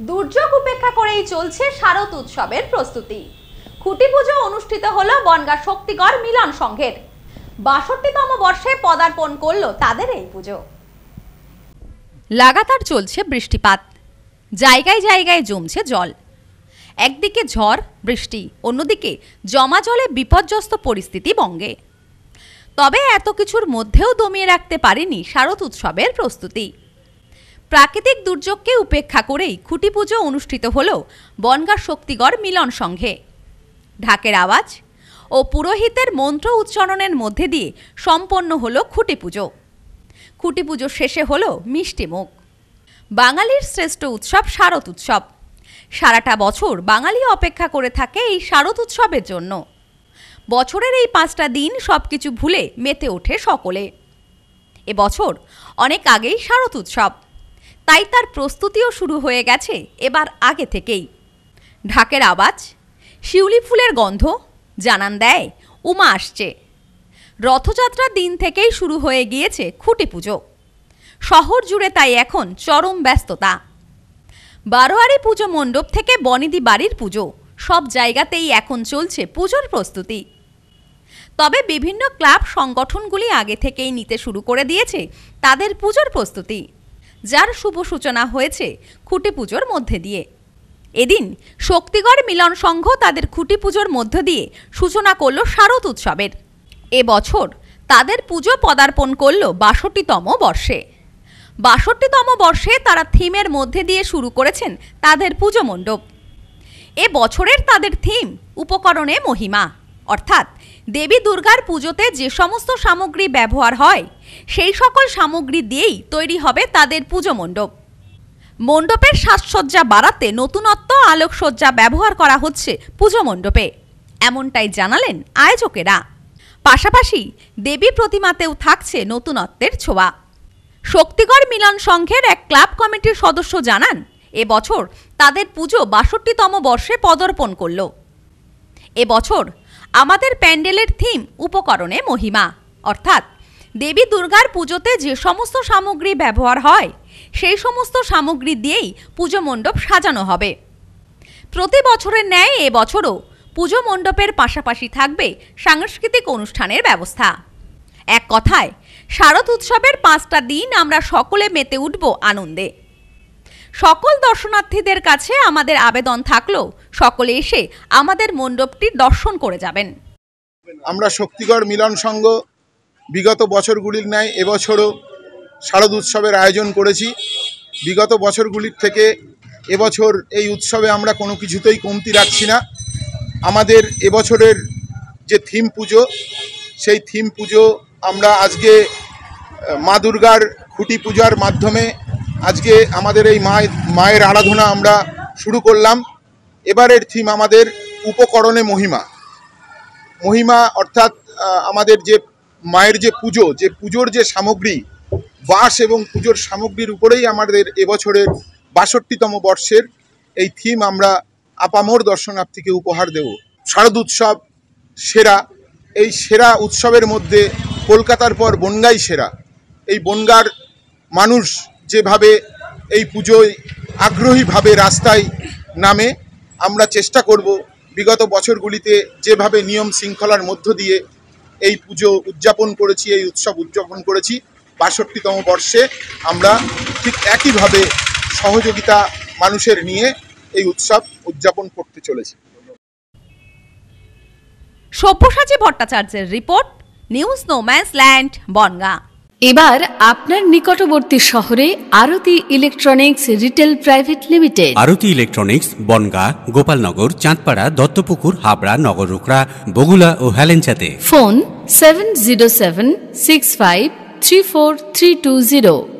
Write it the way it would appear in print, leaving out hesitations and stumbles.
দুর্যোগ উপেক্ষা করেই চলছে শারদ উৎসবের প্রস্তুতি। খুঁটি পুজো অনুষ্ঠিত হলো বনগাঁ শক্তিগড় মিলন সংঘের। ৬২তম বর্ষে পদার্পণ করল তাদের এই পুজো। লাগাতার চলছে বৃষ্টিপাত, জায়গায় জায়গায় জমছে জল। একদিকে ঝড় বৃষ্টি, অন্যদিকে জমা জলে বিপর্যস্ত পরিস্থিতি বঙ্গে। তবে এত কিছুর মধ্যেও দমিয়ে রাখতে পারেনি শারদ উৎসবের প্রস্তুতি। প্রাকৃতিক দুর্যোগকে উপেক্ষা করেই খুঁটি পুজো অনুষ্ঠিত হল বনগাঁ শক্তিগড় মিলন সংঘে। ঢাকের আওয়াজ ও পুরোহিতের মন্ত্র উচ্চারণের মধ্যে দিয়ে সম্পন্ন হল খুঁটি পুজো। খুঁটি পুজো শেষে হল মিষ্টিমুখ। বাঙালির শ্রেষ্ঠ উৎসব শারদ উৎসব। সারাটা বছর বাঙালি অপেক্ষা করে থাকে এই শারদ উৎসবের জন্য। বছরের এই 5টা দিন সবকিছু ভুলে মেতে ওঠে সকলে। এবছর অনেক আগেই শারদ উৎসব, তাই তার প্রস্তুতিও শুরু হয়ে গেছে এবার আগে থেকেই। ঢাকের আওয়াজ, শিউলি ফুলের গন্ধ জানান দেয় উমা আসছে। রথযাত্রার দিন থেকেই শুরু হয়ে গিয়েছে খুঁটি পুজো। শহর জুড়ে তাই এখন চরম ব্যস্ততা। বারোয়ারি পুজো মণ্ডপ থেকে বনিদি বাড়ির পুজো, সব জায়গাতেই এখন চলছে পুজোর প্রস্তুতি। তবে বিভিন্ন ক্লাব সংগঠনগুলি আগে থেকেই নিতে শুরু করে দিয়েছে তাদের পুজোর প্রস্তুতি, যার শুভ সূচনা হয়েছে খুঁটি পুজোর মধ্যে দিয়ে। এদিন শক্তিগড় মিলন সংঘ তাদের খুঁটি পুজোর মধ্য দিয়ে সূচনা করল শারদ উৎসবের। এবছর তাদের পুজো পদার্পণ করল ৬২তম বর্ষে। ৬২তম বর্ষে তারা থিমের মধ্যে দিয়ে শুরু করেছেন তাদের পুজো মণ্ডপ। এ বছরের তাদের থিম উপকরণে মহিমা, অর্থাৎ দেবী দুর্গার পুজোতে যে সমস্ত সামগ্রী ব্যবহার হয় সেই সকল সামগ্রী দিয়েই তৈরি হবে তাদের পুজো মণ্ডপ। মণ্ডপের সাজসজ্জা বাড়াতে নতুনত্ব আলোকসজ্জা ব্যবহার করা হচ্ছে পুজো মণ্ডপে, এমনটাই জানালেন আয়োজকেরা। পাশাপাশি দেবী প্রতিমাতেও থাকছে নতুনত্বের ছোঁয়া। শক্তিগড় মিলন সংঘের এক ক্লাব কমিটির সদস্য জানান, এবছর তাদের পুজো ৬২তম বর্ষে পদার্পণ করল। এবছর আমাদের প্যান্ডেলের থিম উপকরণে মহিমা, অর্থাৎ দেবী দুর্গার পুজোতে যে সমস্ত সামগ্রী ব্যবহার হয় সেই সমস্ত সামগ্রী দিয়েই পুজো মণ্ডপ সাজানো হবে। প্রতি বছরের ন্যায় এবছরও পুজো মণ্ডপের পাশাপাশি থাকবে সাংস্কৃতিক অনুষ্ঠানের ব্যবস্থা। এক কথায় শারদ উৎসবের 5টা দিন আমরা সকলে মেতে উঠব আনন্দে। সকল দর্শনার্থীদের কাছে আমাদের আবেদন থাকলো, সকলে এসে আমাদের মণ্ডপটি দর্শন করে যাবেন। আমরা শক্তিগড় মিলন সংঘ বিগত বছরগুলির ন্যায় এবছরও শারদ উৎসবের আয়োজন করেছি। বিগত বছরগুলির থেকে এবছর এই উৎসবে আমরা কোনো কিছুতেই কমতি রাখছি না। আমাদের এবছরের যে থিম পুজো, সেই থিম পুজো আমরা আজকে মা দুর্গার খুঁটি পূজার মাধ্যমে আজকে আমাদের এই মায়ের আরাধনা আমরা শুরু করলাম। এবারের থিম আমাদের উপকরণে মহিমা। মহিমা অর্থাৎ আমাদের যে মায়ের যে পুজোর যে সামগ্রী, বাঁশ এবং পুজোর সামগ্রীর উপরেই আমাদের এবছরের ৬২তম বর্ষের এই থিম আমরা আপামর দর্শনার্থীকে উপহার দেব। শারদ উৎসব সেরা, এই সেরা উৎসবের মধ্যে কলকাতার পর বনগাঁই সেরা। এই বনগাঁর মানুষ যেভাবে এই পুজোয় আগ্রহীভাবে রাস্তায় নামে, আমরা চেষ্টা করব বিগত বছরগুলিতে যেভাবে নিয়ম শৃঙ্খলার মধ্য দিয়ে এই পুজো উদযাপন করেছি, এই উৎসব উদযাপন করেছি, ৬২তম বর্ষে আমরা ঠিক একইভাবে সহযোগিতা মানুষের নিয়ে এই উৎসব উদযাপন করতে চলেছি। সব্যসাচী ভট্টাচার্যের রিপোর্ট, নিউজ নোম্যান্সল্যান্ড, বনগাঁ। এবার আপনার নিকটবর্তী শহরে আরতি ইলেকট্রনিক্স রিটেল প্রাইভেট লিমিটেড। আরতি ইলেকট্রনিক্স বনগাঁ, গোপালনগর, চাঁদপাড়া, দত্তপুকুর, হাবড়া, নগররুকড়া, বগুলা ও হেলেঞ্চাতে। ফোন 7076534320।